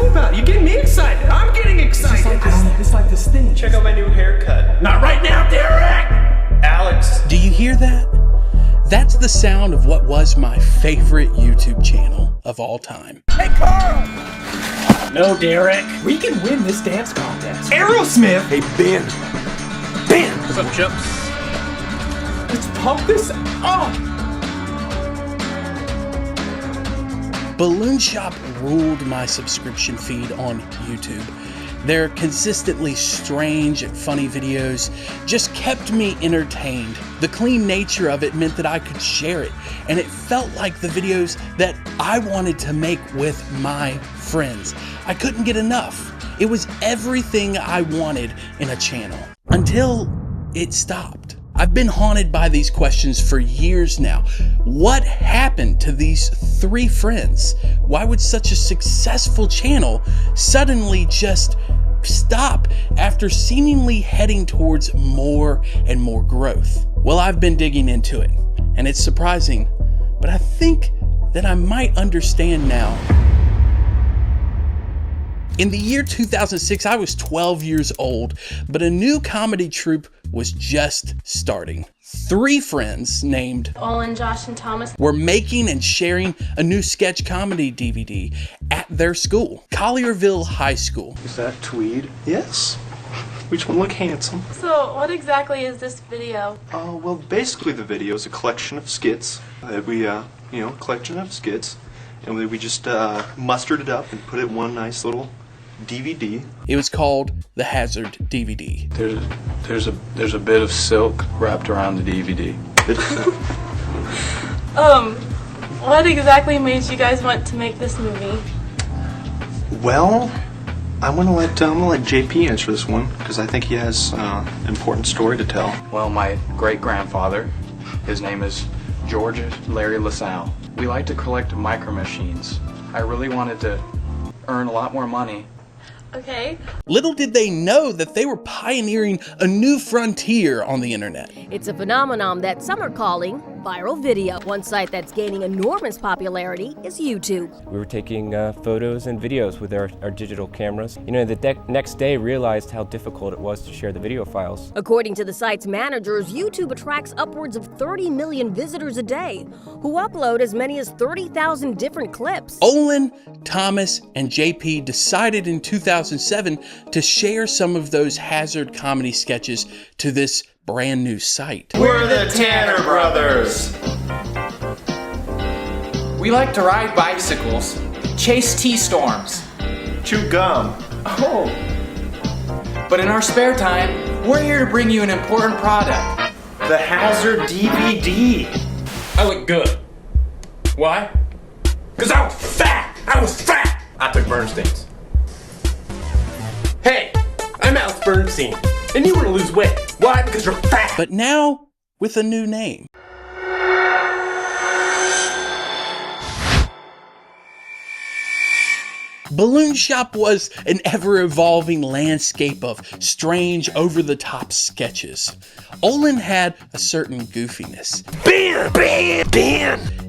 excited about it? You're getting me excited. I'm getting excited. It's like this thing. Check out my new haircut. Not right now, Derek! Alex. Do you hear that? That's the sound of what was my favorite YouTube channel of all time. Hey, Carl! No, Derek. We can win this dance contest. Aerosmith! Hey, Ben. Ben! What's up, Chips? Let's pump this up. BalloonShop ruled my subscription feed on YouTube. Their consistently strange and funny videos just kept me entertained. The clean nature of it meant that I could share it, and it felt like the videos that I wanted to make with my friends. I couldn't get enough. It was everything I wanted in a channel, until it stopped. I've been haunted by these questions for years now. What happened to these three friends? Why would such a successful channel suddenly just stop after seemingly heading towards more and more growth? Well, I've been digging into it, and it's surprising, but I think that I might understand now. In the year 2006, I was 12 years old, but a new comedy troupe was just starting. Three friends named Olan, Josh, and Thomas were making and sharing a new sketch comedy DVD at their school, Collierville High School. Is that tweed? Yes. We just want to look handsome. So, what exactly is this video? Well, basically the video is a collection of skits that we, collection of skits, and we just mustered it up and put it in one nice little DVD. It was called the Hazard DVD. There's a bit of silk wrapped around the DVD. What exactly made you guys want to make this movie? Well, I'm gonna let JP answer this one because I think he has an important story to tell. Well, my great-grandfather, his name is George Larry LaSalle. We like to collect micro machines. I really wanted to earn a lot more money. Okay. Little did they know that they were pioneering a new frontier on the internet. It's a phenomenon that some are calling viral video. One site that's gaining enormous popularity is YouTube. We were taking photos and videos with our digital cameras. The next day realized how difficult it was to share the video files. According to the site's managers, YouTube attracts upwards of 30 million visitors a day, who upload as many as 30,000 different clips. Olan, Thomas, and JP decided in 2007 to share some of those Hazard comedy sketches to this brand new site. We're the Tanner Brothers. We like to ride bicycles, chase T-storms. Chew gum. Oh. But in our spare time, we're here to bring you an important product. The Hazard DVD. I look good. Why? Because I was fat. I took Bernstein's. Hey, I'm Alex Bernstein, and you want to lose weight. Why? Because you're fat. But now with a new name. BalloonShop was an ever-evolving landscape of strange, over-the-top sketches. Olan had a certain goofiness. Ben!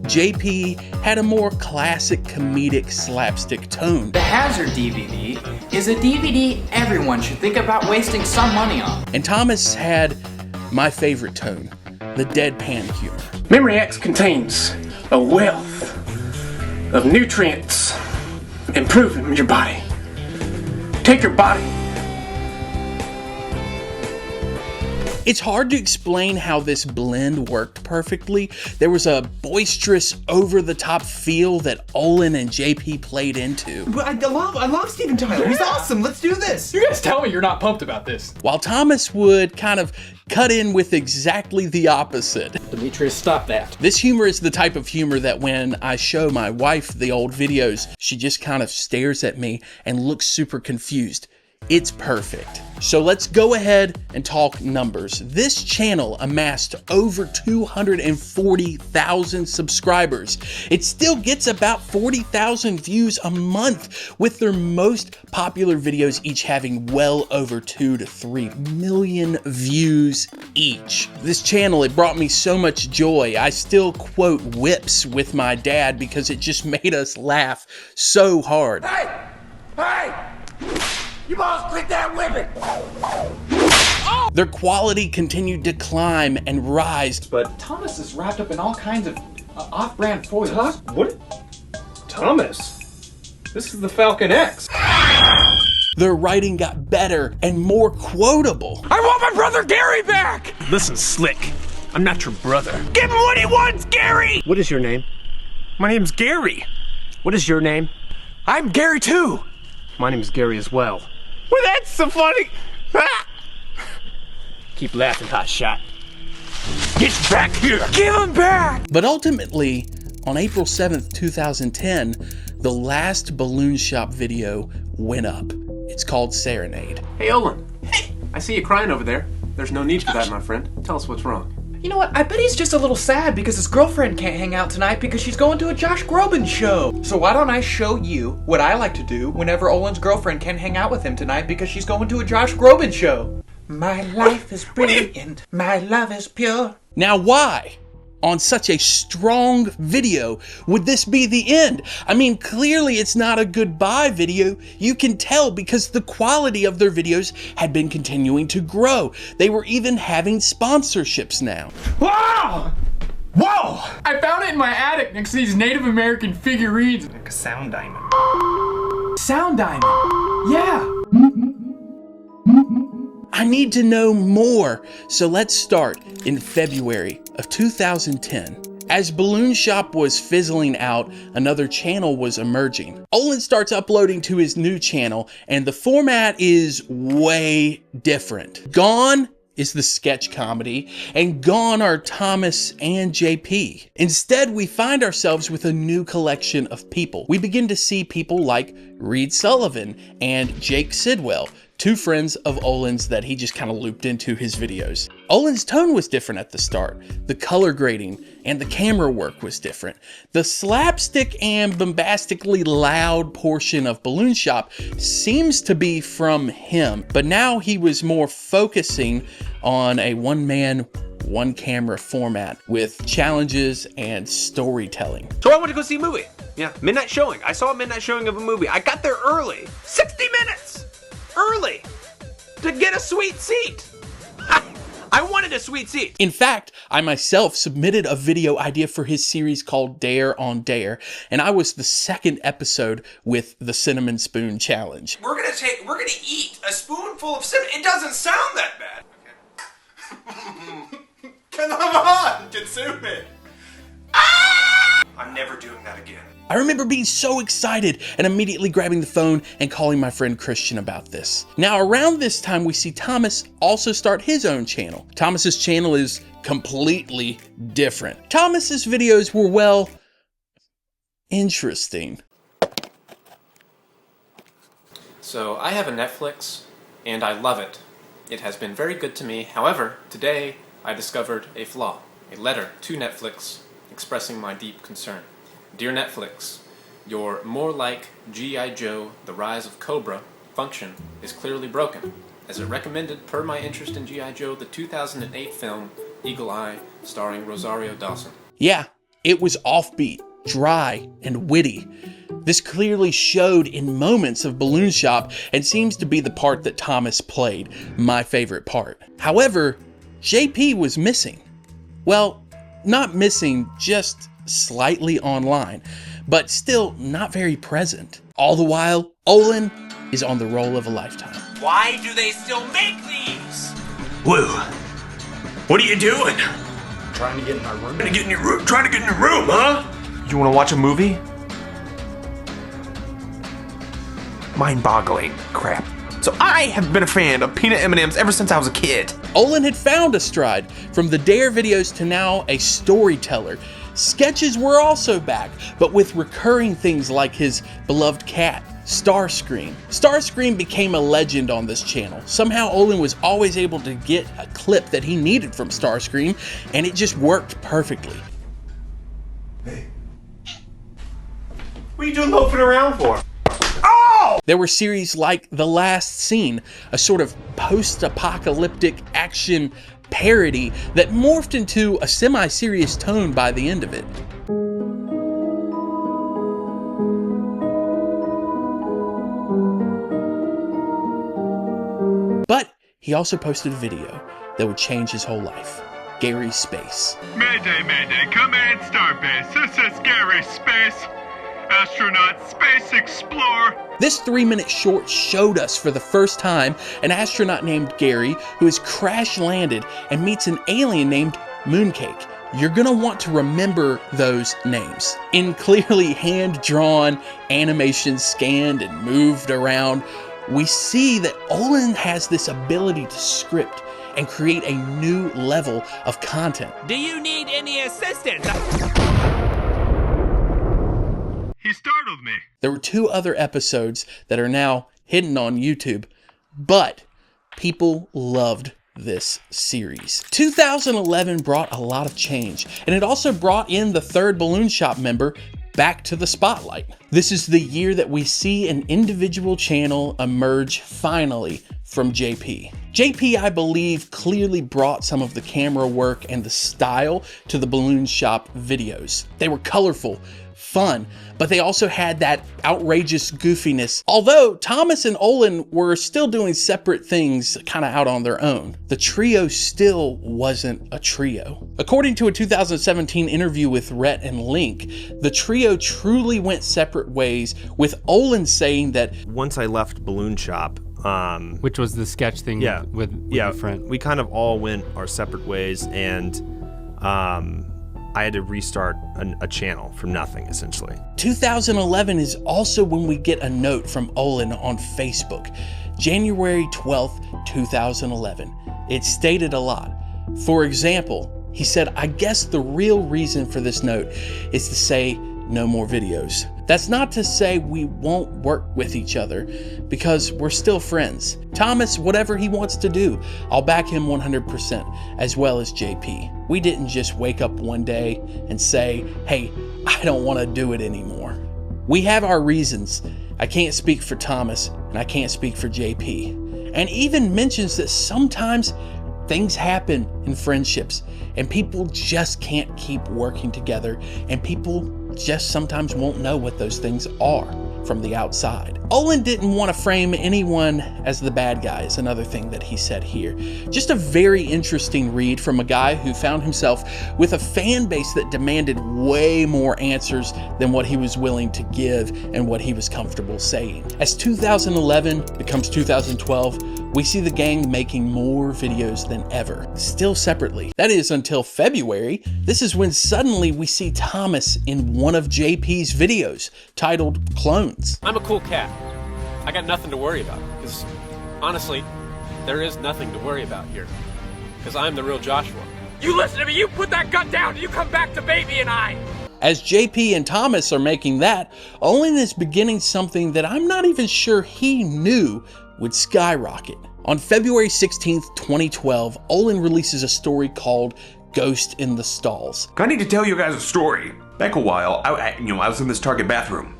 JP had a more classic comedic slapstick tone. The Hazard DVD is a DVD everyone should think about wasting some money on. And Thomas had my favorite tone, the deadpan humor. Memory X contains a wealth of nutrients improving your body. Take your body. It's hard to explain how this blend worked perfectly. There was a boisterous, over-the-top feel that Olan and JP played into. But I love Steven Tyler. He's awesome. Let's do this. You guys tell me you're not pumped about this. While Thomas would kind of cut in with exactly the opposite. Demetrius, stop that. This humor is the type of humor that when I show my wife the old videos, she just kind of stares at me and looks super confused. It's perfect. So let's go ahead and talk numbers. This channel amassed over 240,000 subscribers. It still gets about 40,000 views a month, with their most popular videos each having well over 2 to 3 million views each. This channel, it brought me so much joy. I still quote whips with my dad because it just made us laugh so hard. Hey! Hey! You both quit that whipping! Their quality continued to climb and rise. But Thomas is wrapped up in all kinds of off-brand foils. What? Thomas? This is the Falcon X. Their writing got better and more quotable. I want my brother Gary back! Listen, Slick. I'm not your brother. Give him what he wants, Gary! What is your name? My name's Gary. What is your name? I'm Gary too. My name's Gary as well. Well, that's so funny. Ah! Keep laughing, hot shot. Get back here! Give him back! But ultimately, on April 7th, 2010, the last BalloonShop video went up. It's called Serenade. Hey, Olan. Hey! I see you crying over there. There's no need for that, my friend. Tell us what's wrong. You know what? I bet he's just a little sad because his girlfriend can't hang out tonight because she's going to a Josh Groban show. So why don't I show you what I like to do whenever Olan's girlfriend can't hang out with him tonight because she's going to a Josh Groban show? My life is brilliant. My love is pure. Now why, on such a strong video, would this be the end? I mean, clearly it's not a goodbye video. You can tell because the quality of their videos had been continuing to grow. They were even having sponsorships now. Wow! Whoa! I found it in my attic next to these Native American figurines. Like a sound diamond. Sound diamond. Yeah. I need to know more, so let's start in February of 2010. As BalloonShop was fizzling out, another channel was emerging. Olan starts uploading to his new channel, and the format is way different. Gone is the sketch comedy, and gone are Thomas and JP. Instead, we find ourselves with a new collection of people. We begin to see people like Reed Sullivan and Jake Sidwell, two friends of Olan's that he just kind of looped into his videos. Olan's tone was different at the start. The color grading and the camera work was different. The slapstick and bombastically loud portion of BalloonShop seems to be from him, but now he was more focusing on a one-man, one-camera format with challenges and storytelling. So I went to go see a movie. Yeah, midnight showing. I saw a midnight showing of a movie. I got there early. 60 minutes! Early! To get a sweet seat! I wanted a sweet seat! In fact, I myself submitted a video idea for his series called Dare on Dare, and I was the second episode with the Cinnamon Spoon Challenge. We're gonna eat a spoonful of cinnamon. It doesn't sound that bad. Come on! Consume Ah! I'm never doing that again. I remember being so excited and immediately grabbing the phone and calling my friend Christian about this. Now around this time we see Thomas also start his own channel. Thomas's channel is completely different. Thomas's videos were, well, interesting. So I have a Netflix and I love it. It has been very good to me. However, today I discovered a flaw. A letter to Netflix expressing my deep concern. Dear Netflix, your more like G.I. Joe, The Rise of Cobra function is clearly broken, as it recommended per my interest in G.I. Joe, the 2008 film Eagle Eye, starring Rosario Dawson. Yeah, it was offbeat, dry, and witty. This clearly showed in moments of BalloonShop and seems to be the part that Thomas played, my favorite part. However, JP was missing. Well, not missing, just slightly online, but still not very present. All the while, Olan is on the roll of a lifetime. Why do they still make these? Woo! What are you doing? Trying to get in our room. Trying to get in your room, huh? You want to watch a movie? Mind-boggling crap. So I have been a fan of peanut M&Ms ever since I was a kid. Olan had found a stride, from the Dare videos to now a storyteller. Sketches were also back, but with recurring things like his beloved cat, Starscream. Starscream became a legend on this channel. Somehow Olan was always able to get a clip that he needed from Starscream, and it just worked perfectly. Hey. What are you doing loafing around for? Oh! There were series like The Last Scene, a sort of post-apocalyptic action parody that morphed into a semi-serious tone by the end of it. But he also posted a video that would change his whole life. Gary's Space. Mayday, Mayday, come in, Starbase. This is Gary's Space. Astronaut, Space Explorer. This 3-minute short showed us for the first time an astronaut named Gary who has crash landed and meets an alien named Mooncake. You're gonna want to remember those names. In clearly hand-drawn animations scanned and moved around, we see that Olan has this ability to script and create a new level of content. Do you need any assistance? He startled me. There were 2 other episodes that are now hidden on YouTube, but people loved this series. 2011 brought a lot of change, and it also brought in the 3rd BalloonShop member back to the spotlight. This is the year that we see an individual channel emerge finally from JP. JP, I believe, clearly brought some of the camera work and the style to the BalloonShop videos. They were colorful, fun, but they also had that outrageous goofiness. Although Thomas and Olan were still doing separate things kind of out on their own, the trio still wasn't a trio. According to a 2017 interview with Rhett and Link, the trio truly went separate ways, with Olan saying that once I left BalloonShop, which was the sketch thing with your friend, we kind of all went our separate ways, and I had to restart a channel from nothing, essentially. 2011 is also when we get a note from Olan on Facebook, January 12th, 2011. It stated a lot. For example, he said, "I guess the real reason for this note is to say no more videos. That's not to say we won't work with each other, because we're still friends. Thomas, whatever he wants to do, I'll back him 100%, as well as JP. We didn't just wake up one day and say, hey, I don't want to do it anymore. We have our reasons. I can't speak for Thomas, and I can't speak for JP." And even mentions that sometimes things happen in friendships, and people just can't keep working together, and people just sometimes won't know what those things are from the outside. Olan didn't want to frame anyone as the bad guy, is another thing that he said here. Just a very interesting read from a guy who found himself with a fan base that demanded way more answers than what he was willing to give and what he was comfortable saying. As 2011 becomes 2012, we see the gang making more videos than ever, still separately. That is until February. This is when suddenly we see Thomas in one of JP's videos titled Clones. I'm a cool cat. I got nothing to worry about, because honestly, there is nothing to worry about here, because I'm the real Joshua. You listen to me, you put that gun down, you come back to Baby and I. As JP and Thomas are making that, Olan is beginning something that I'm not even sure he knew would skyrocket. On February 16th, 2012, Olan releases a story called Ghost in the Stalls. I need to tell you guys a story. Back a while, I was in this Target bathroom,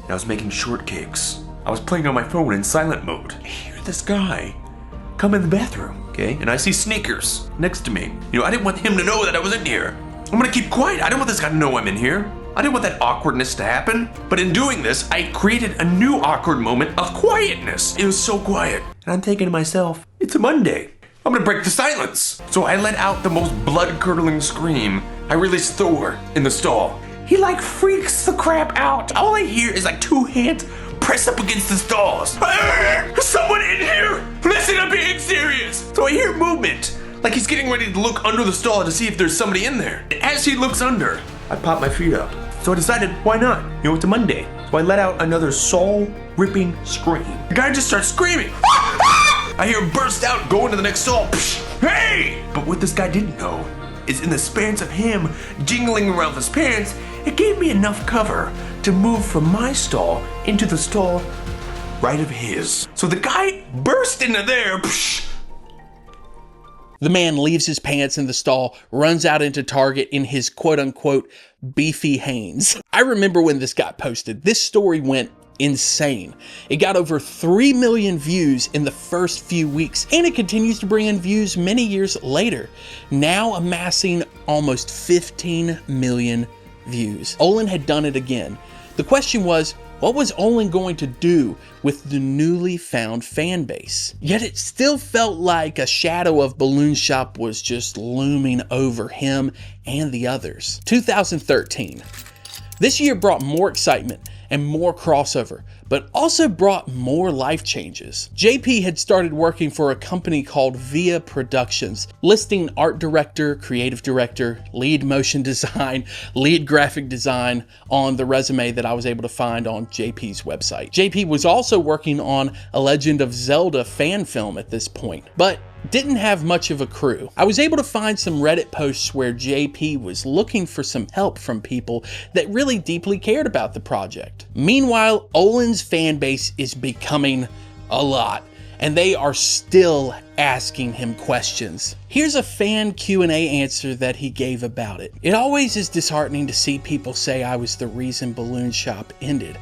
and I was making shortcakes. I was playing on my phone in silent mode. I hear this guy come in the bathroom, okay? And I see Sneakers next to me. I didn't want him to know that I was in here. I'm gonna keep quiet. I didn't want this guy to know I'm in here. I didn't want that awkwardness to happen. But in doing this, I created a new awkward moment of quietness. It was so quiet. And I'm thinking to myself, it's a Monday. I'm gonna break the silence. So I let out the most blood-curdling scream. I released Thor in the stall. He freaks the crap out. All I hear is 2 hands press up against the stalls. Someone in here! Listen, I'm being serious! So I hear movement. He's getting ready to look under the stall to see if there's somebody in there. As he looks under, I pop my feet up. So I decided, why not? It's a Monday. So I let out another soul-ripping scream. The guy just starts screaming. I hear him burst out, go into the next stall. Hey! But what this guy didn't know is in the span of him jingling around his pants, it gave me enough cover to move from my stall into the stall right of his. So the guy burst into there. The man leaves his pants in the stall, runs out into Target in his quote-unquote beefy Hanes. I remember when this got posted. This story went insane. It got over 3 million views in the first few weeks, and it continues to bring in views many years later, now amassing almost 15 million views. Olan had done it again. The question was, What was Olan going to do with the newly found fan base? Yet it still felt like a shadow of BalloonShop was just looming over him and the others. 2013. This year brought more excitement and more crossover, but also brought more life changes. JP had started working for a company called Via Productions, listing art director, creative director, lead motion design, lead graphic design on the resume that I was able to find on JP's website. JP was also working on a Legend of Zelda fan film at this point, but didn't have much of a crew. I was able to find some Reddit posts where JP was looking for some help from people that really deeply cared about the project. Meanwhile, Olan's fan base is becoming a lot, and they are still asking him questions. Here's a fan Q&A answer that he gave about it. It always is disheartening to see people say I was the reason BalloonShop ended.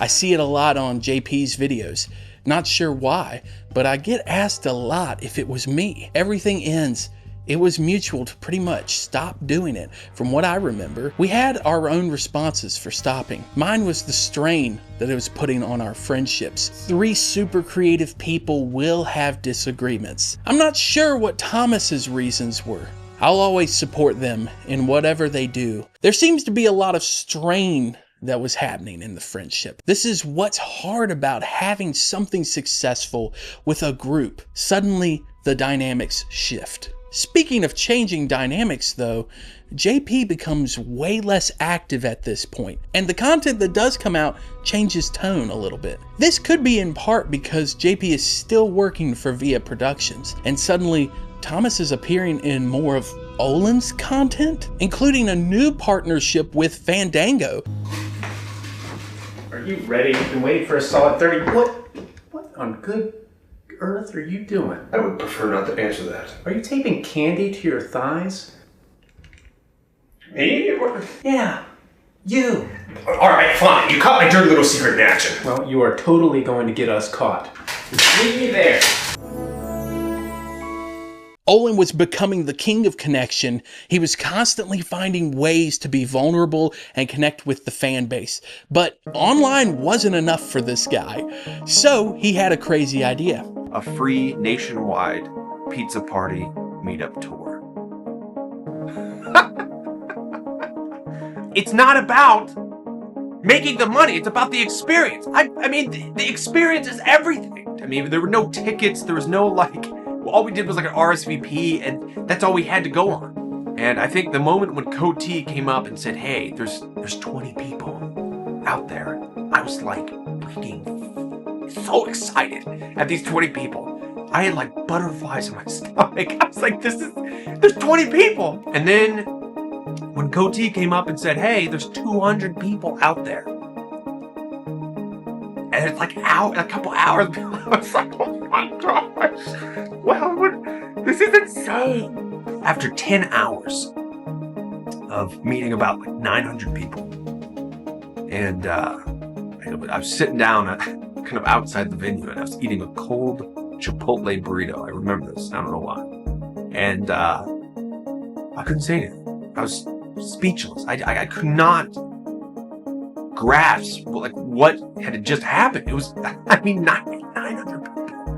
I see it a lot on JP's videos. Not sure why, but I get asked a lot if it was me. Everything ends. It was mutual to pretty much stop doing it. From what I remember, we had our own responses for stopping. Mine was the strain that it was putting on our friendships. 3 super creative people will have disagreements. I'm not sure what Thomas's reasons were. I'll always support them in whatever they do. There seems to be a lot of strain that was happening in the friendship. This is what's hard about having something successful with a group. Suddenly, the dynamics shift. Speaking of changing dynamics though, JP becomes way less active at this point, and the content that does come out changes tone a little bit. This could be in part because JP is still working for Via Productions, and suddenly Thomas is appearing in more of Olan's content, including a new partnership with Fandango. Are you ready? I've been waiting for a solid 30. What on good earth are you doing? I would prefer not to answer that. Are you taping candy to your thighs? Me? Yeah, you. Alright, fine. You caught my dirty little secret in action. Well, you are totally going to get us caught. Meet me there. Olan was becoming the king of connection. He was constantly finding ways to be vulnerable and connect with the fan base. But online wasn't enough for this guy. So he had a crazy idea. A free nationwide pizza party meetup tour. It's not about making the money, it's about the experience. I mean, the experience is everything. I mean, there were no tickets, there was no all we did was like an RSVP, and that's all we had to go on. And I think the moment when Code T came up and said, hey, there's 20 people out there, I was like freaking so excited at these 20 people. I had like butterflies in my stomach. I was like, there's 20 people. And then when Code T came up and said, hey, there's 200 people out there. And it's like a couple hours ago, I was like, oh my gosh. Well, this is insane. After 10 hours of meeting about like 900 people, and I was sitting down kind of outside the venue, and I was eating a cold Chipotle burrito. I remember this. I don't know why. And I couldn't say anything. I was speechless. I could not grasp what had just happened. It was, 900 people.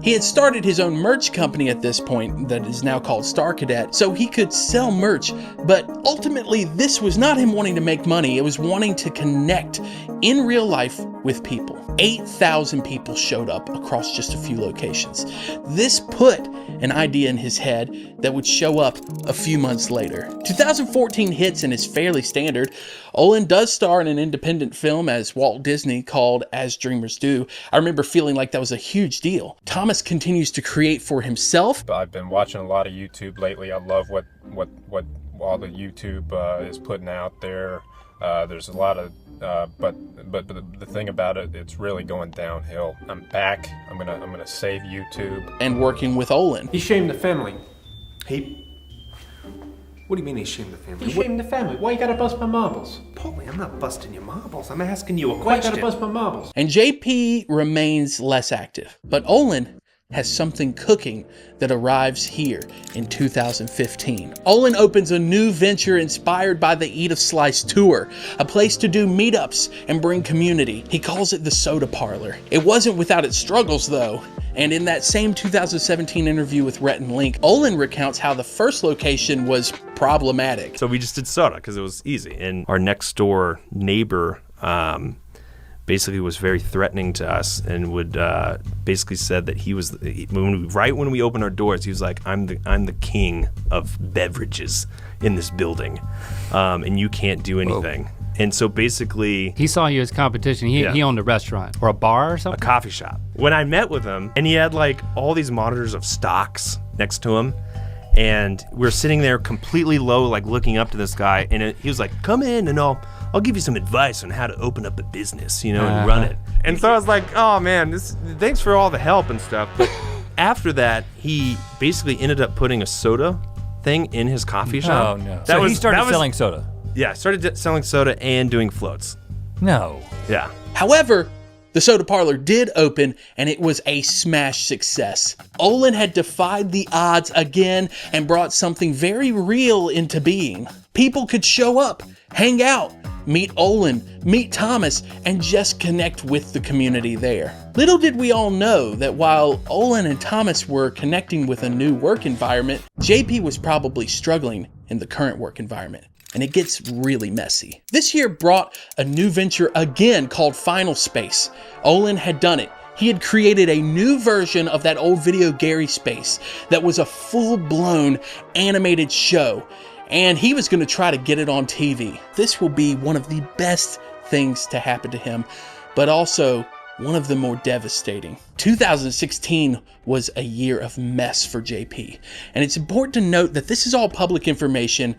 He had started his own merch company at this point that is now called Star Cadet, so he could sell merch, but ultimately this was not him wanting to make money, it was wanting to connect in real life with people. 8,000 people showed up across just a few locations. This put an idea in his head that would show up a few months later. 2014 hits and is fairly standard. Olan does star in an independent film as Walt Disney called As Dreamers Do. I remember feeling like that was a huge deal. Thomas continues to create for himself. I've been watching a lot of YouTube lately. I love what all the YouTube is putting out there. There's a lot of but the thing about it, it's really going downhill. I'm back. I'm gonna save YouTube. And working with Olan. He shamed the family. What do you mean he shamed the family? He shamed the family. Why you gotta bust my marbles? Paulie, I'm not busting your marbles. I'm asking you a Why question. you gotta bust my marbles? And JP remains less active. But Olan has something cooking that arrives here in 2015. Olan opens a new venture inspired by the Eat a Slice tour, a place to do meetups and bring community. He calls it the Soda Parlor. It wasn't without its struggles though, and in that same 2017 interview with Rhett and Link, Olan recounts how the first location was problematic. So we just did soda because it was easy, and our next door neighbor basically was very threatening to us and would basically said that he was right when we opened our doors, he was like, I'm the king of beverages in this building, and you can't do anything. Whoa. And so basically he saw you as competition. He owned a restaurant or a bar or something? A coffee shop. When I met with him, and he had like all these monitors of stocks next to him, and we're sitting there completely low, like looking up to this guy, and he was like, come in and I'll give you some advice on how to open up a business, and run it. And so I was like, oh man, thanks for all the help and stuff. But after that, he basically ended up putting a soda thing in his coffee shop. Oh no. So he started selling soda. Yeah, I started selling soda and doing floats. No. Yeah. However, the Soda Parlor did open, and it was a smash success. Olan had defied the odds again and brought something very real into being. People could show up, hang out, meet Olan, meet Thomas, and just connect with the community there. Little did we all know that while Olan and Thomas were connecting with a new work environment, JP was probably struggling in the current work environment. And it gets really messy. This year brought a new venture again called Final Space. Olan had done it. He had created a new version of that old Video Gary space that was a full-blown animated show, and he was going to try to get it on TV. This will be one of the best things to happen to him, but also one of the more devastating. 2016 was a year of mess for JP, and it's important to note that this is all public information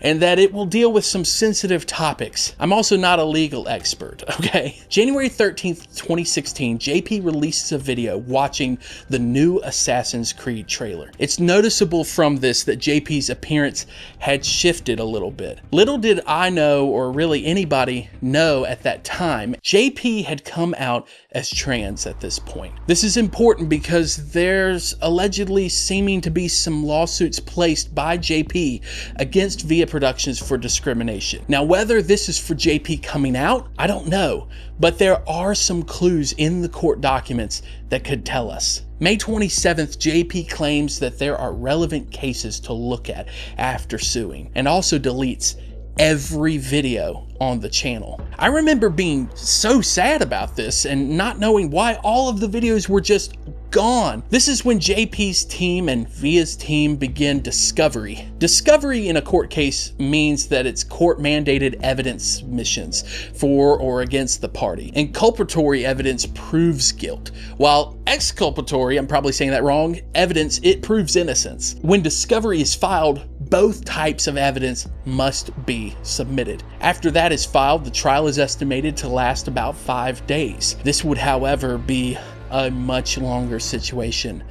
and that it will deal with some sensitive topics. I'm also not a legal expert, okay? January 13th, 2016, JP releases a video watching the new Assassin's Creed trailer. It's noticeable from this that JP's appearance had shifted a little bit. Little did I know, or really anybody know at that time, JP had come out as trans at this point. This is important because there's allegedly seeming to be some lawsuits placed by JP against Via Productions for discrimination. Now, whether this is for JP coming out, I don't know, but there are some clues in the court documents that could tell us. May 27th, JP claims that there are relevant cases to look at after suing, and also deletes every video on the channel. I remember being so sad about this and not knowing why all of the videos were just gone. This is when JP's team and Via's team begin discovery. Discovery in a court case means that it's court-mandated evidence submissions for or against the party. Inculpatory evidence proves guilt, while exculpatory, I'm probably saying that wrong, evidence, it proves innocence. When discovery is filed, both types of evidence must be submitted. After that is filed, the trial is estimated to last about 5 days. This would, however, be a much longer situation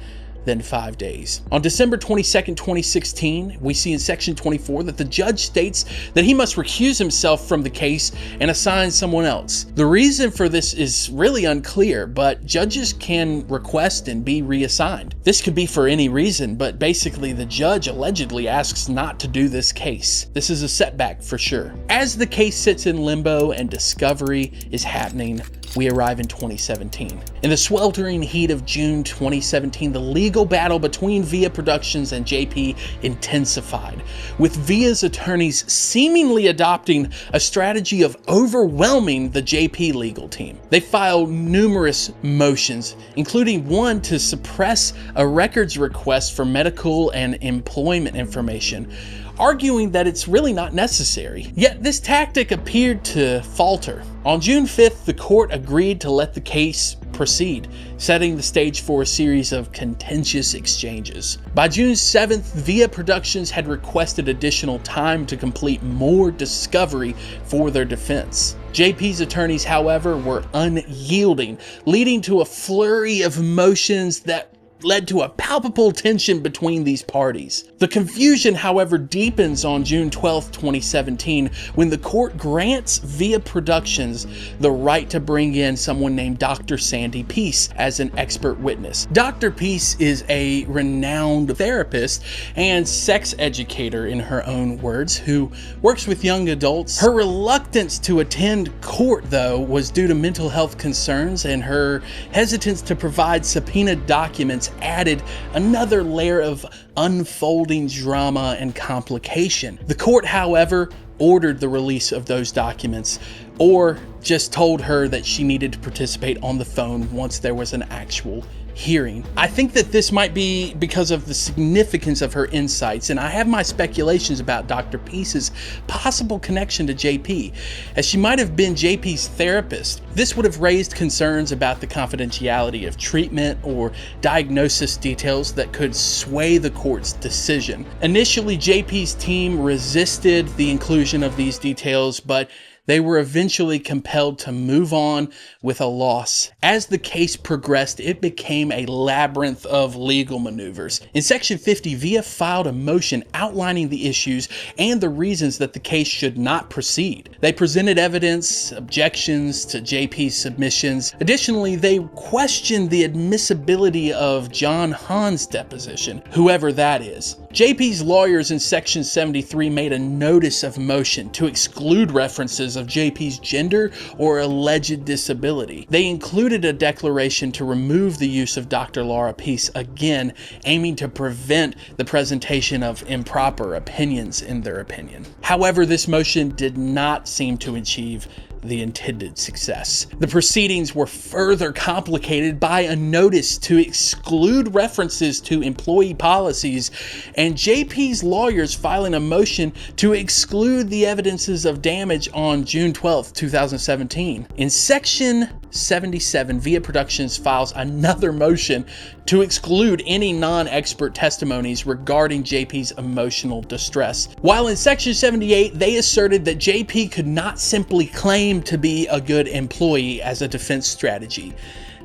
than 5 days. On December 22nd, 2016, we see in section 24 that the judge states that he must recuse himself from the case and assign someone else. The reason for this is really unclear, but judges can request and be reassigned. This could be for any reason, but basically the judge allegedly asks not to do this case. This is a setback for sure. As the case sits in limbo and discovery is happening, we arrive in 2017. In the sweltering heat of June 2017, the legal battle between Via Productions and JP intensified, with Via's attorneys seemingly adopting a strategy of overwhelming the JP legal team. They filed numerous motions, including one to suppress a records request for medical and employment information, arguing that it's really not necessary. Yet this tactic appeared to falter. On June 5th, the court agreed to let the case proceed, setting the stage for a series of contentious exchanges. By June 7th, Via Productions had requested additional time to complete more discovery for their defense. JP's attorneys, however, were unyielding, leading to a flurry of motions that led to a palpable tension between these parties. The confusion, however, deepens on June 12, 2017, when the court grants Via Productions the right to bring in someone named Dr. Sandy Peace as an expert witness. Dr. Peace is a renowned therapist and sex educator, in her own words, who works with young adults. Her reluctance to attend court, though, was due to mental health concerns, and her hesitance to provide subpoenaed documents added another layer of unfolding drama and complication. The court, however, ordered the release of those documents, or just told her that she needed to participate on the phone once there was an actual hearing. I think that this might be because of the significance of her insights, and I have my speculations about Dr. Peace's possible connection to JP, as she might have been JP's therapist. This would have raised concerns about the confidentiality of treatment or diagnosis details that could sway the court's decision. Initially, JP's team resisted the inclusion of these details, but they were eventually compelled to move on with a loss. As the case progressed, it became a labyrinth of legal maneuvers. In Section 50, Via filed a motion outlining the issues and the reasons that the case should not proceed. They presented evidence, objections to JP's submissions. Additionally, they questioned the admissibility of John Hahn's deposition, whoever that is. JP's lawyers in Section 73 made a notice of motion to exclude references of JP's gender or alleged disability. They included a declaration to remove the use of Dr. Laura Peace, again aiming to prevent the presentation of improper opinions in their opinion. However, this motion did not seem to achieve the intended success. The proceedings were further complicated by a notice to exclude references to employee policies, and JP's lawyers filing a motion to exclude the evidences of damage on June 12, 2017. In Section 77, Via Productions files another motion to exclude any non-expert testimonies regarding JP's emotional distress. While in Section 78, they asserted that JP could not simply claim to be a good employee as a defense strategy.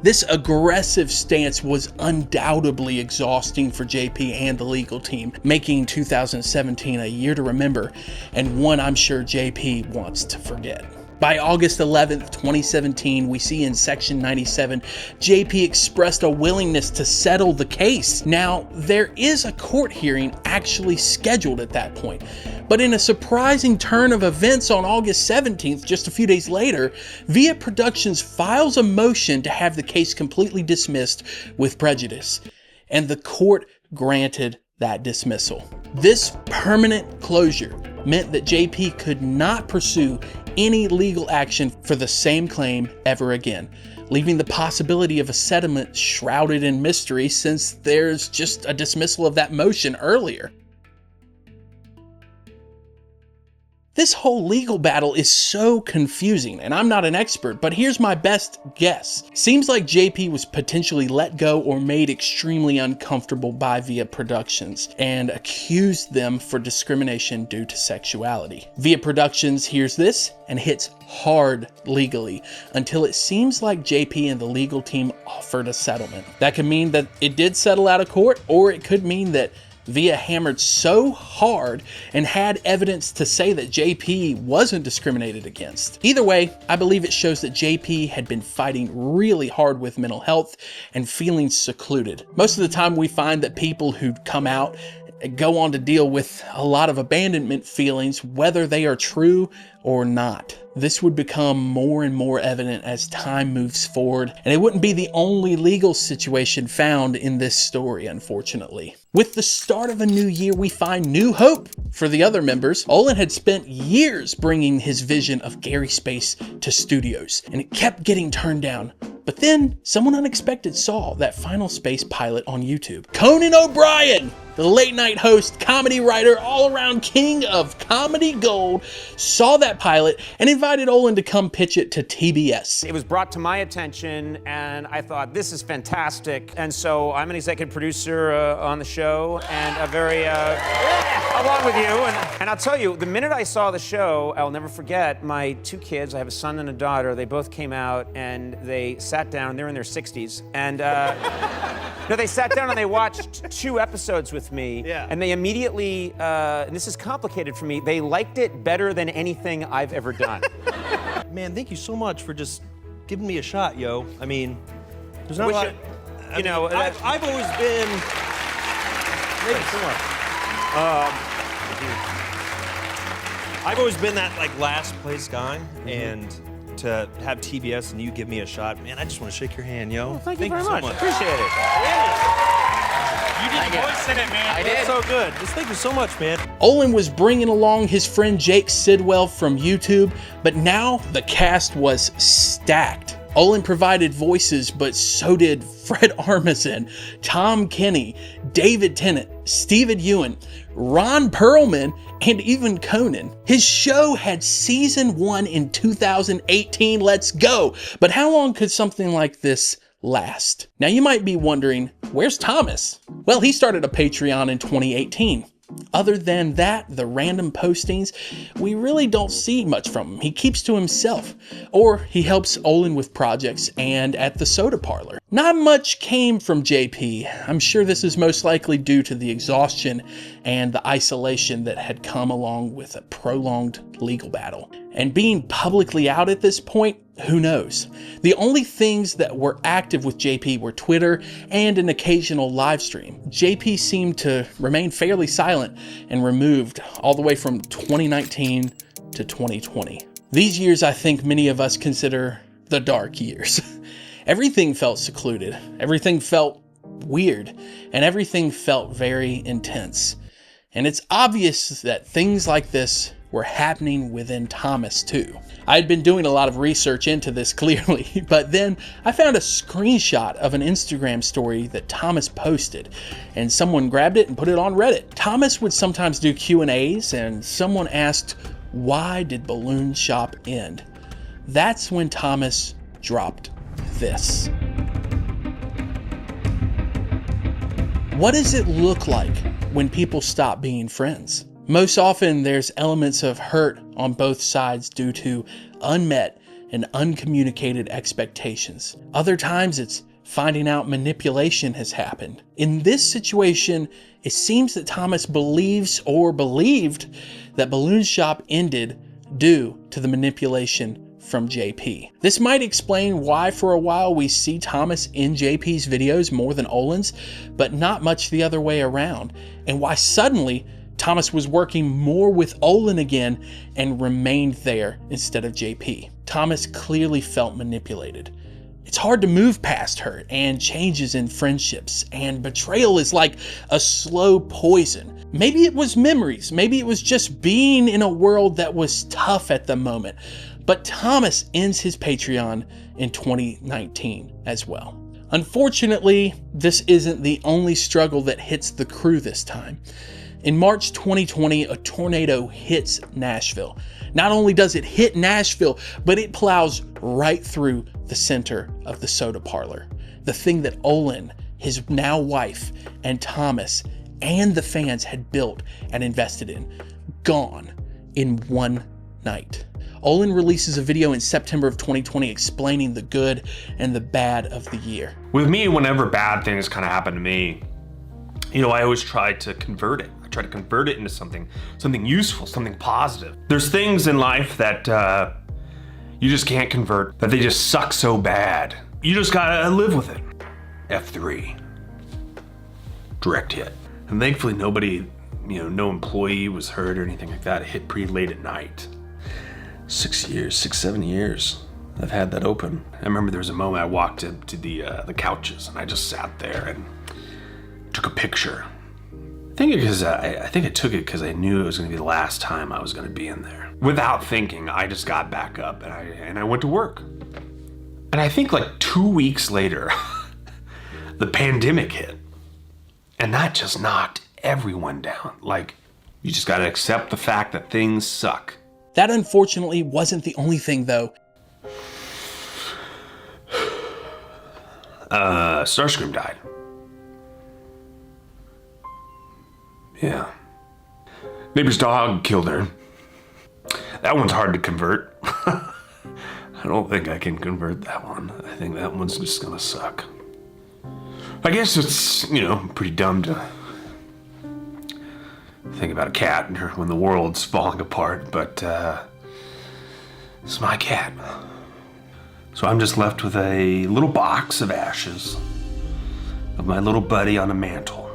This aggressive stance was undoubtedly exhausting for JP and the legal team, making 2017 a year to remember, and one I'm sure JP wants to forget. By August 11th, 2017, we see in Section 97, JP expressed a willingness to settle the case. Now, there is a court hearing actually scheduled at that point, but in a surprising turn of events on August 17th, just a few days later, Via Productions files a motion to have the case completely dismissed with prejudice, and the court granted that dismissal. This permanent closure meant that JP could not pursue any legal action for the same claim ever again, leaving the possibility of a settlement shrouded in mystery since there's just a dismissal of that motion earlier. This whole legal battle is so confusing, and I'm not an expert, but here's my best guess. Seems like JP was potentially let go or made extremely uncomfortable by Via Productions and accused them for discrimination due to sexuality. Via Productions hears this and hits hard legally until it seems like JP and the legal team offered a settlement. That could mean that it did settle out of court, or it could mean that Via hammered so hard and had evidence to say that JP wasn't discriminated against. Either way, I believe it shows that JP had been fighting really hard with mental health and feeling secluded. Most of the time we find that people who come out go on to deal with a lot of abandonment feelings, whether they are true or not. This would become more and more evident as time moves forward, and it wouldn't be the only legal situation found in this story, unfortunately. With the start of a new year, we find new hope for the other members. Olan had spent years bringing his vision of Gary Space to studios, and it kept getting turned down. But then someone unexpected saw that Final Space pilot on YouTube. Conan O'Brien, the late night host, comedy writer, all-around king of comedy gold, saw that pilot and invited Olan to come pitch it to TBS. It was brought to my attention and I thought, this is fantastic. And so I'm an executive producer on the show and a very, along with you. And I'll tell you, the minute I saw the show, I'll never forget, my two kids, I have a son and a daughter, they both came out and they sat down, they're in their 60s, and No, they sat down and they watched 2 episodes with me, and they immediately, and this is complicated for me, they liked it better than anything I've ever done. Man, thank you so much for just giving me a shot, yo. I mean, there's not a lot. I've always been. Thank you so much. I've always been that like last place guy, and to have TBS and you give me a shot, man, I just want to shake your hand, yo. Well, thank you very so much. Appreciate it. You did voice in it, man. I did. That's so good. Just thank you so much, man. Olin was bringing along his friend Jake Sidwell from YouTube, but now the cast was stacked. Olin provided voices, but so did Fred Armisen, Tom Kenny, David Tennant, Steven Yeun, Ron Perlman, and even Conan. His show had season 1 in 2018, let's go! But how long could something like this last? Now you might be wondering, where's Thomas? Well, he started a Patreon in 2018. Other than that, the random postings, we really don't see much from him. He keeps to himself, or he helps Olin with projects and at the soda parlor. Not much came from JP. I'm sure this is most likely due to the exhaustion and the isolation that had come along with a prolonged legal battle. And being publicly out at this point, who knows? The only things that were active with JP were Twitter and an occasional live stream. JP seemed to remain fairly silent and removed all the way from 2019 to 2020. These years I think many of us consider the dark years. Everything felt secluded, everything felt weird, and everything felt very intense. And it's obvious that things like this were happening within Thomas too. I had been doing a lot of research into this clearly, but then I found a screenshot of an Instagram story that Thomas posted, and someone grabbed it and put it on Reddit. Thomas would sometimes do Q&As, and someone asked, why did BalloonShop end? That's when Thomas dropped this. What does it look like when people stop being friends? Most often there's elements of hurt on both sides due to unmet and uncommunicated expectations. Other times it's finding out manipulation has happened. In this situation, it seems that Thomas believes or believed that BalloonShop ended due to the manipulation from JP. This might explain why for a while we see Thomas in JP's videos more than Olan's, but not much the other way around, and why suddenly Thomas was working more with Olan again and remained there instead of JP. Thomas clearly felt manipulated. It's hard to move past hurt and changes in friendships, and betrayal is like a slow poison. Maybe it was memories, maybe it was just being in a world that was tough at the moment. But Thomas ends his Patreon in 2019 as well. Unfortunately, this isn't the only struggle that hits the crew this time. In March 2020, a tornado hits Nashville. Not only does it hit Nashville, but it plows right through the center of the soda parlor. The thing that Olan, his now wife, and Thomas, and the fans had built and invested in. Gone in one night. Olan releases a video in September of 2020 explaining the good and the bad of the year. With me, whenever bad things kind of happen to me, you know, I always try to convert it. I try to convert it into something useful, something positive. There's things in life that you just can't convert, that they just suck so bad. You just gotta live with it. F3. Direct hit. And thankfully nobody, no employee was hurt or anything like that. It hit pretty late at night. 6 years, 7 years, I've had that open. I remember there was a moment I walked up to the couches and I just sat there and took a picture. I think I took it because I knew it was going to be the last time I was going to be in there. Without thinking, I just got back up and I went to work. And I think like 2 weeks later, the pandemic hit. And that just knocked everyone down. Like, you just got to accept the fact that things suck. That unfortunately wasn't the only thing though. Starscream died. Yeah. Neighbor's dog killed her. That one's hard to convert. I don't think I can convert that one. I think that one's just gonna suck. I guess it's, you know, pretty dumb to think about a cat when the world's falling apart, but it's my cat. So I'm just left with a little box of ashes of my little buddy on a mantle.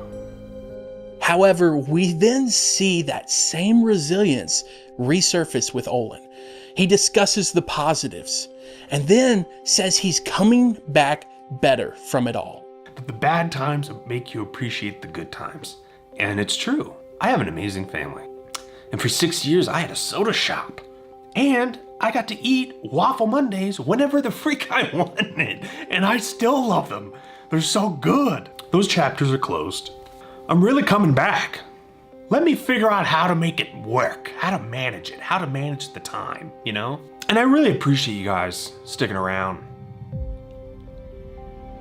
However, we then see that same resilience resurface with Olan. He discusses the positives and then says he's coming back better from it all. The bad times make you appreciate the good times. And it's true. I have an amazing family. And for 6 years, I had a soda shop. And I got to eat Waffle Mondays whenever the freak I wanted. And I still love them. They're so good. Those chapters are closed. I'm really coming back. Let me figure out how to make it work, how to manage it, how to manage the time, you know? And I really appreciate you guys sticking around.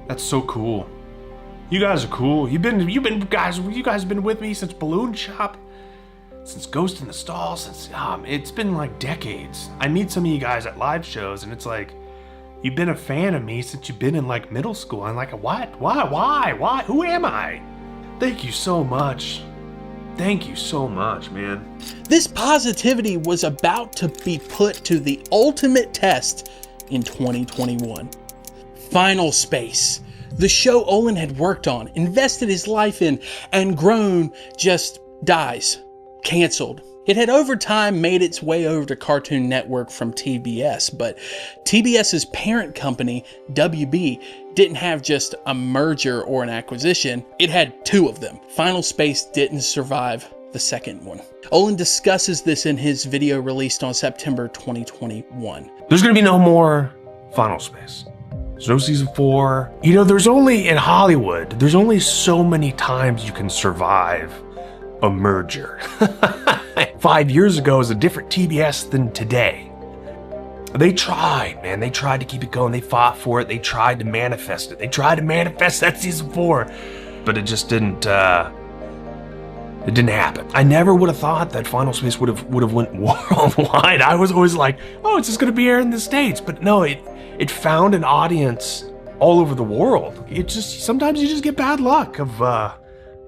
That's so cool. You guys are cool. You guys have been with me since BalloonShop, since Ghost in the Stall, since it's been like decades. I meet some of you guys at live shows, and it's like, you've been a fan of me since you've been in like middle school. I'm like, what? Why? Who am I? Thank you so much. Thank you so much, man. This positivity was about to be put to the ultimate test in 2021. Final Space, the show Olan had worked on, invested his life in, and grown, just dies. Canceled. It had over time made its way over to Cartoon Network from TBS, but TBS's parent company, WB, didn't have just a merger or an acquisition, it had two of them. Final Space didn't survive the second one. Olan discusses this in his video released on September 2021. There's gonna be no more Final Space. There's no season 4. You know, there's only, in Hollywood, there's only so many times you can survive a merger. 5 years ago was a different TBS than today. They tried, man. They tried to keep it going. They fought for it. They tried to manifest it. They tried to manifest that season 4, but it just didn't. It didn't happen. I never would have thought that Final Space would have went worldwide. I was always like, oh, it's just gonna be aired in the States, but no, it found an audience all over the world. It just sometimes you just get bad luck of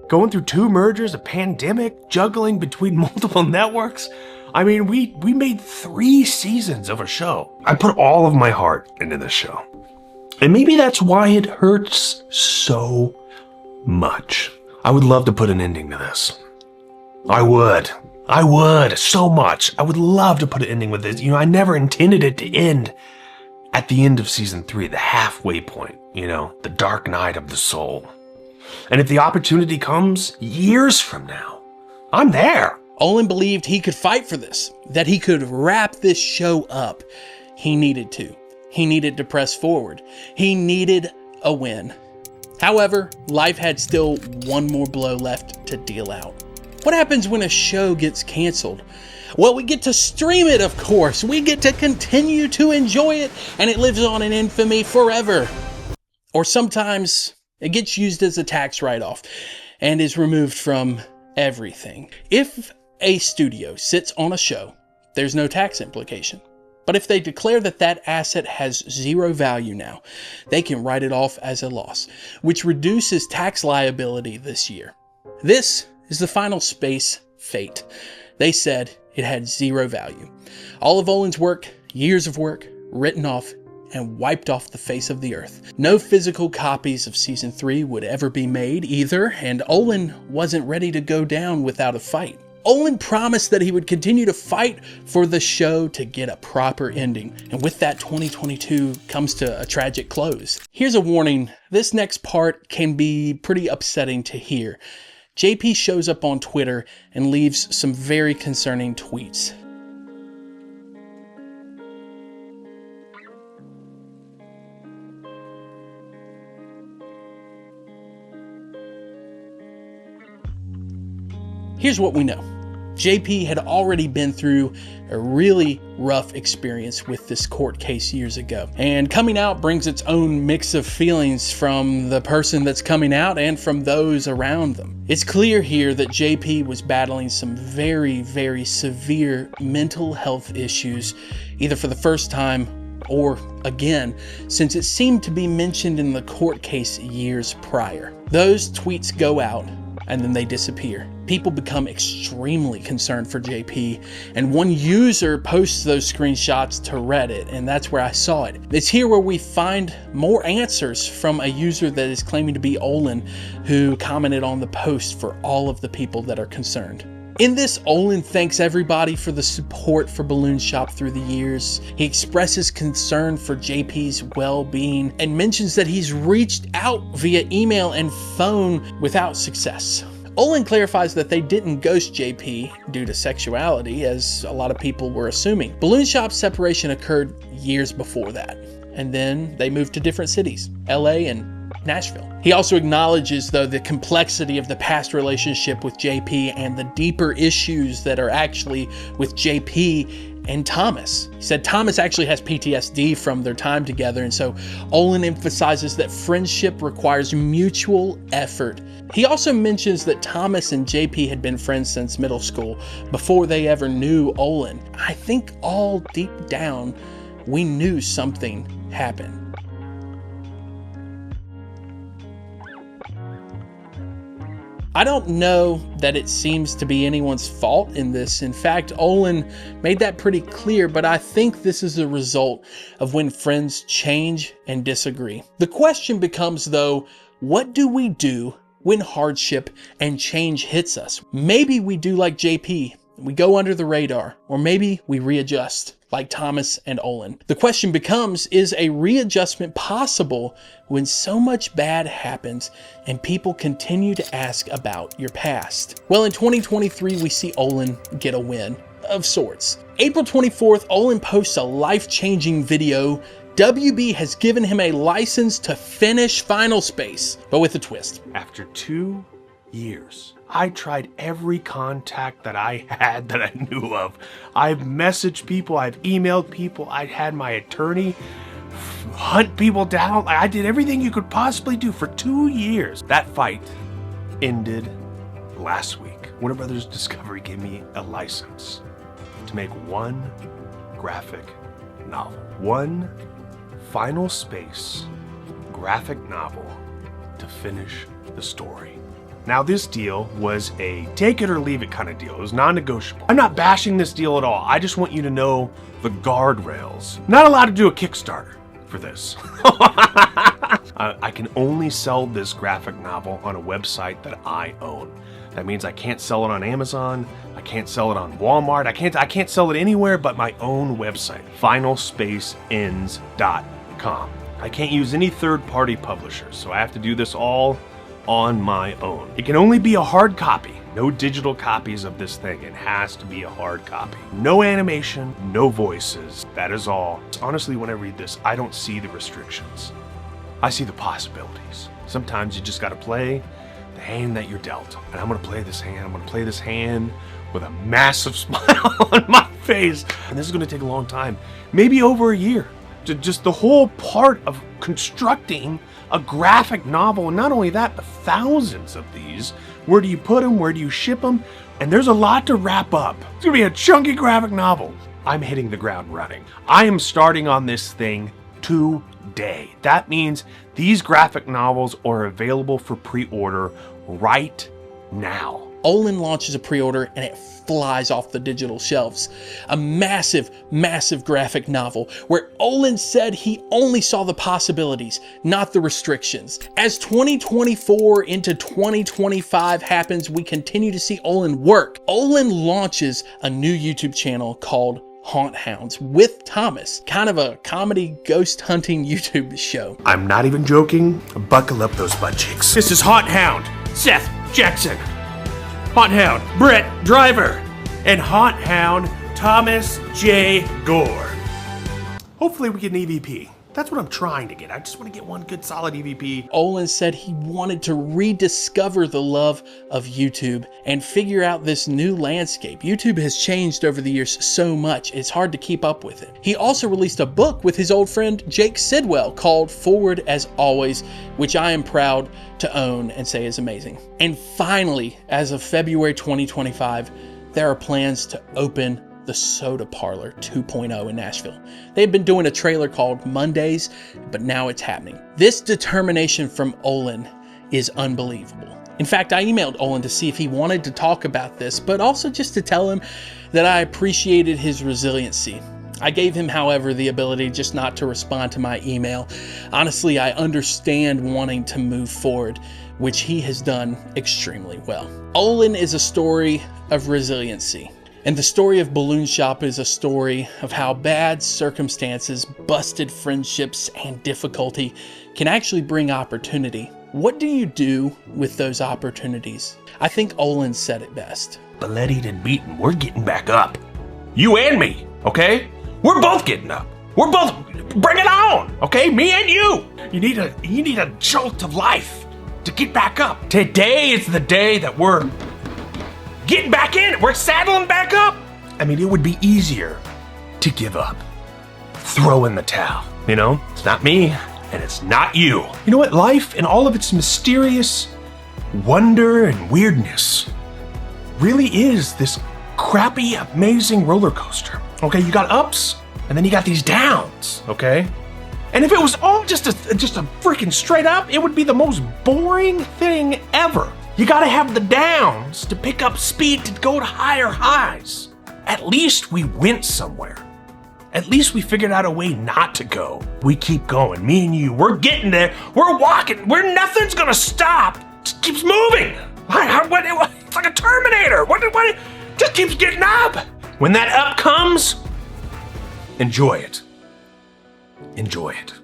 going through 2 mergers, a pandemic, juggling between multiple networks. I mean, we made 3 seasons of a show. I put all of my heart into this show. And maybe that's why it hurts so much. I would love to put an ending to this. I would so much. I would love to put an ending with this. You know, I never intended it to end at the end of season 3, the halfway point, you know, the dark night of the soul. And if the opportunity comes years from now, I'm there. Olan believed he could fight for this, that he could wrap this show up. He needed to. He needed to press forward. He needed a win. However, life had still one more blow left to deal out. What happens when a show gets canceled? Well, we get to stream it, of course. We get to continue to enjoy it, and it lives on in infamy forever. Or sometimes it gets used as a tax write-off and is removed from everything. If a studio sits on a show, there's no tax implication. But if they declare that that asset has zero value now, they can write it off as a loss, which reduces tax liability this year. This is the Final Space fate. They said it had zero value. All of Olan's work, years of work, written off and wiped off the face of the earth. No physical copies of season 3 would ever be made either, and Olan wasn't ready to go down without a fight. Olan promised that he would continue to fight for the show to get a proper ending, and with that, 2022 comes to a tragic close. Here's a warning, this next part can be pretty upsetting to hear. JP shows up on Twitter and leaves some very concerning tweets. Here's what we know. JP had already been through a really rough experience with this court case years ago. And coming out brings its own mix of feelings from the person that's coming out and from those around them. It's clear here that JP was battling some very, very severe mental health issues, either for the first time or again, since it seemed to be mentioned in the court case years prior. Those tweets go out and then they disappear. People become extremely concerned for JP, and one user posts those screenshots to Reddit, and that's where I saw it. It's here where we find more answers from a user that is claiming to be Olan, who commented on the post for all of the people that are concerned. In this, Olan thanks everybody for the support for BalloonShop through the years. He expresses concern for JP's well-being and mentions that he's reached out via email and phone without success. Olan clarifies that they didn't ghost JP due to sexuality, as a lot of people were assuming. BalloonShop's separation occurred years before that, and then they moved to different cities, LA and Nashville. He also acknowledges, though, the complexity of the past relationship with JP and the deeper issues that are actually with JP and Thomas. He said Thomas actually has PTSD from their time together, and so Olan emphasizes that friendship requires mutual effort. He also mentions that Thomas and JP had been friends since middle school, before they ever knew Olan. I think all deep down, we knew something happened. I don't know that it seems to be anyone's fault in this. In fact, Olan made that pretty clear, but I think this is a result of when friends change and disagree. The question becomes, though, what do we do when hardship and change hits us? Maybe we do like JP, we go under the radar, or maybe we readjust like Thomas and Olan. The question becomes, is a readjustment possible when so much bad happens and people continue to ask about your past? Well, in 2023, we see Olan get a win of sorts. April 24th, Olan posts a life-changing video. WB has given him a license to finish Final Space, but with a twist. After 2 years, I tried every contact that I had that I knew of. I've messaged people, I've emailed people, I had my attorney hunt people down. I did everything you could possibly do for 2 years. That fight ended last week. Warner Brothers Discovery gave me a license to make one graphic novel. One Final Space graphic novel to finish the story. Now, this deal was a take it or leave it kind of deal. It was non-negotiable. I'm not bashing this deal at all. I just want you to know the guardrails. Not allowed to do a Kickstarter for this. I can only sell this graphic novel on a website that I own. That means I can't sell it on Amazon. I can't sell it on Walmart. I can't sell it anywhere but my own website, finalspaceends.com. I can't use any third-party publishers, so I have to do this all on my own. It can only be a hard copy. No digital copies of this thing. It has to be a hard copy. No animation, no voices. That is all. Honestly, when I read this, I don't see the restrictions. I see the possibilities. Sometimes you just gotta play the hand that you're dealt. And I'm gonna play this hand. I'm gonna play this hand with a massive smile on my face. And this is gonna take a long time. Maybe over a year. Just the whole part of constructing a graphic novel, and not only that, but thousands of these. Where do you put them? Where do you ship them? And there's a lot to wrap up. It's gonna be a chunky graphic novel. I'm hitting the ground running. I am starting on this thing today. That means these graphic novels are available for pre-order right now. Olan launches a pre-order and it flies off the digital shelves. A massive, massive graphic novel where Olan said he only saw the possibilities, not the restrictions. As 2024 into 2025 happens, we continue to see Olan work. Olan launches a new YouTube channel called Haunt Hounds with Thomas, kind of a comedy ghost hunting YouTube show. I'm not even joking. Buckle up those butt cheeks. This is Haunt Hound, Seth Jackson. Haunt Hound, Brett Driver, and Haunt Hound, Thomas J. Gore. Hopefully we get an EVP. That's what I'm trying to get. I just want to get one good solid EVP. Olan said he wanted to rediscover the love of YouTube and figure out this new landscape. YouTube has changed over the years so much, it's hard to keep up with it. He also released a book with his old friend Jake Sidwell called Forward as Always, which I am proud to own and say is amazing. And finally, as of February 2025, there are plans to open the the Soda Parlor 2.0 in Nashville. They had been doing a trailer called Mondays, but now it's happening. This determination from Olan is unbelievable. In fact, I emailed Olan to see if he wanted to talk about this, but also just to tell him that I appreciated his resiliency. I gave him, however, the ability just not to respond to my email. Honestly, I understand wanting to move forward, which he has done extremely well. Olan is a story of resiliency. And the story of BalloonShop is a story of how bad circumstances, busted friendships, and difficulty can actually bring opportunity. What do you do with those opportunities? I think Olan said it best. Bloodied and beaten, we're getting back up. You and me, okay? We're both getting up. We're both, bring it on, okay? Me and you. You need a jolt of life to get back up. Today is the day that we're getting back in it. We're saddling back up. I mean, it would be easier to give up, throw in the towel. You know, it's not me and it's not you. You know what? Life and all of its mysterious wonder and weirdness really is this crappy, amazing roller coaster. Okay, you got ups and then you got these downs, okay? And if it was all just a freaking straight up, it would be the most boring thing ever. You gotta have the downs to pick up speed to go to higher highs. At least we went somewhere. At least we figured out a way not to go. We keep going, me and you, we're getting there, we're walking, nothing's gonna stop. It just keeps moving. It's like a Terminator. What just keeps getting up. When that up comes, enjoy it. Enjoy it.